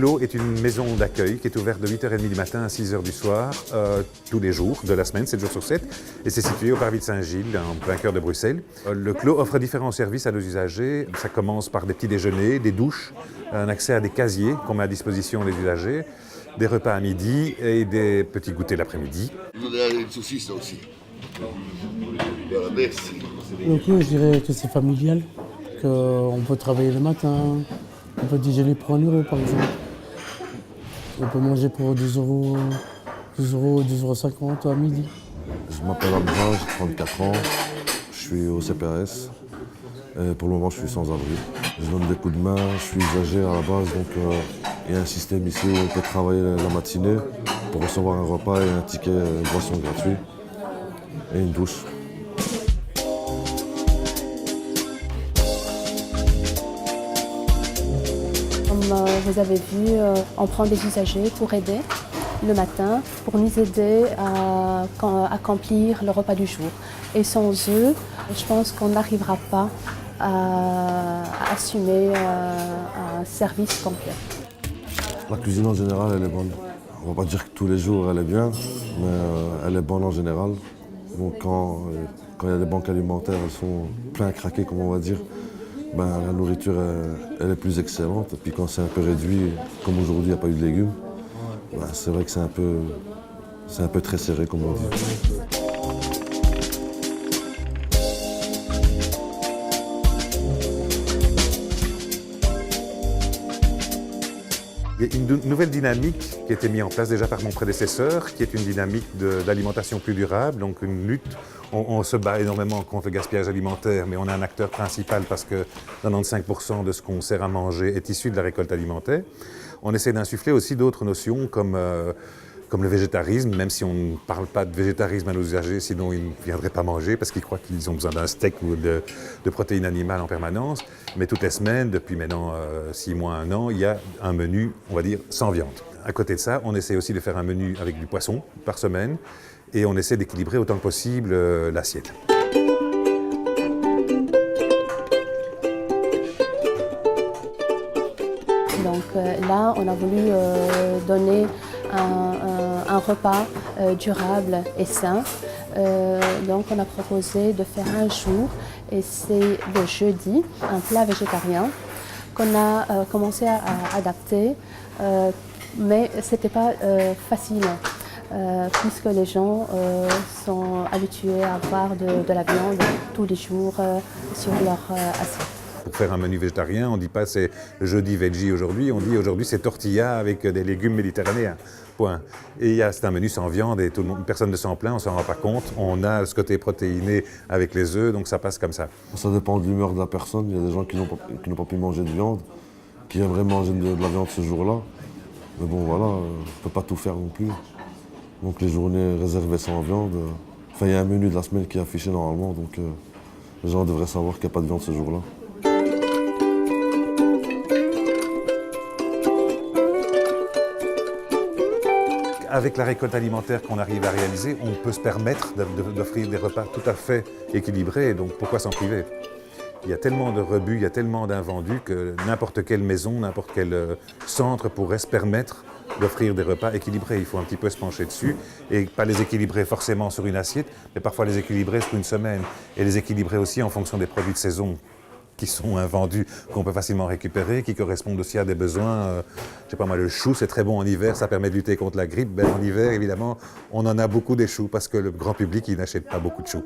Clos est une maison d'accueil qui est ouverte de 8h30 du matin à 6h du soir, tous les jours de la semaine, 7 jours sur 7. Et c'est situé au parvis de Saint-Gilles, en plein cœur de Bruxelles. Le Clos offre différents services à nos usagers. Ça commence par des petits déjeuners, des douches, un accès à des casiers qu'on met à disposition des usagers, des repas à midi et des petits goûters l'après-midi. Vous avez une saucisse là aussi. Merci. Donc je dirais que c'est familial, qu'on peut travailler le matin, on peut déjeuner pour 1 euro par exemple. On peut manger pour 2 euros, 2,50 € à midi. Je m'appelle Abdra, j'ai 34 ans, je suis au CPAS. Et pour le moment, je suis sans abri. Je donne des coups de main, je suis usager à la base, donc il y a un système ici où on peut travailler la matinée pour recevoir un repas et un ticket boisson gratuit et une douche. Comme vous avez vu, on prend des usagers pour aider le matin, pour nous aider à accomplir le repas du jour. Et sans eux, je pense qu'on n'arrivera pas à assumer un service complet. La cuisine en général, elle est bonne. On ne va pas dire que tous les jours elle est bien, mais elle est bonne en général. Donc quand il y a des banques alimentaires, elles sont plein à craquer, comme on va dire, ben, la nourriture elle est plus excellente. Et puis quand c'est un peu réduit, comme aujourd'hui il n'y a pas eu de légumes, ben, c'est vrai que c'est un peu très serré, comme on dit. Il y a une nouvelle dynamique qui a été mise en place déjà par mon prédécesseur, qui est une dynamique d'alimentation plus durable, donc une lutte. On se bat énormément contre le gaspillage alimentaire, mais on est un acteur principal parce que 95% de ce qu'on sert à manger est issu de la récolte alimentaire. On essaie d'insuffler aussi d'autres notions comme le végétarisme, même si on ne parle pas de végétarisme à nos usagers, sinon ils ne viendraient pas manger parce qu'ils croient qu'ils ont besoin d'un steak ou de protéines animales en permanence. Mais toutes les semaines, depuis maintenant 6 mois, 1 an, il y a un menu, on va dire, sans viande. À côté de ça, on essaie aussi de faire un menu avec du poisson par semaine et on essaie d'équilibrer autant que possible l'assiette. Donc là, on a voulu donner un repas durable et sain. Donc on a proposé de faire un jour, et c'est le jeudi, un plat végétarien qu'on a commencé à adapter, mais ce n'était pas facile, puisque les gens sont habitués à avoir de la viande tous les jours sur leur assiette. Pour faire un menu végétarien, on ne dit pas c'est jeudi veggie aujourd'hui, on dit aujourd'hui c'est tortilla avec des légumes méditerranéens. Point. Et c'est un menu sans viande et personne ne s'en plaint, on ne s'en rend pas compte. On a ce côté protéiné avec les œufs, donc ça passe comme ça. Ça dépend de l'humeur de la personne. Il y a des gens qui n'ont pas pu manger de viande, qui aimeraient manger de la viande ce jour-là. Mais bon voilà, on ne peut pas tout faire non plus. Donc les journées réservées sans viande, il y a un menu de la semaine qui est affiché normalement, donc les gens devraient savoir qu'il n'y a pas de viande ce jour-là. Avec la récolte alimentaire qu'on arrive à réaliser, on peut se permettre d'offrir des repas tout à fait équilibrés, donc pourquoi s'en priver? Il y a tellement de rebuts, il y a tellement d'invendus que n'importe quelle maison, n'importe quel centre pourrait se permettre d'offrir des repas équilibrés. Il faut un petit peu se pencher dessus et pas les équilibrer forcément sur une assiette, mais parfois les équilibrer sur une semaine et les équilibrer aussi en fonction des produits de saison qui sont invendus, qu'on peut facilement récupérer, qui correspondent aussi à des besoins. Je sais pas moi, le chou, c'est très bon en hiver, ça permet de lutter contre la grippe. Ben, en hiver, évidemment, on en a beaucoup des choux parce que le grand public, il n'achète pas beaucoup de choux.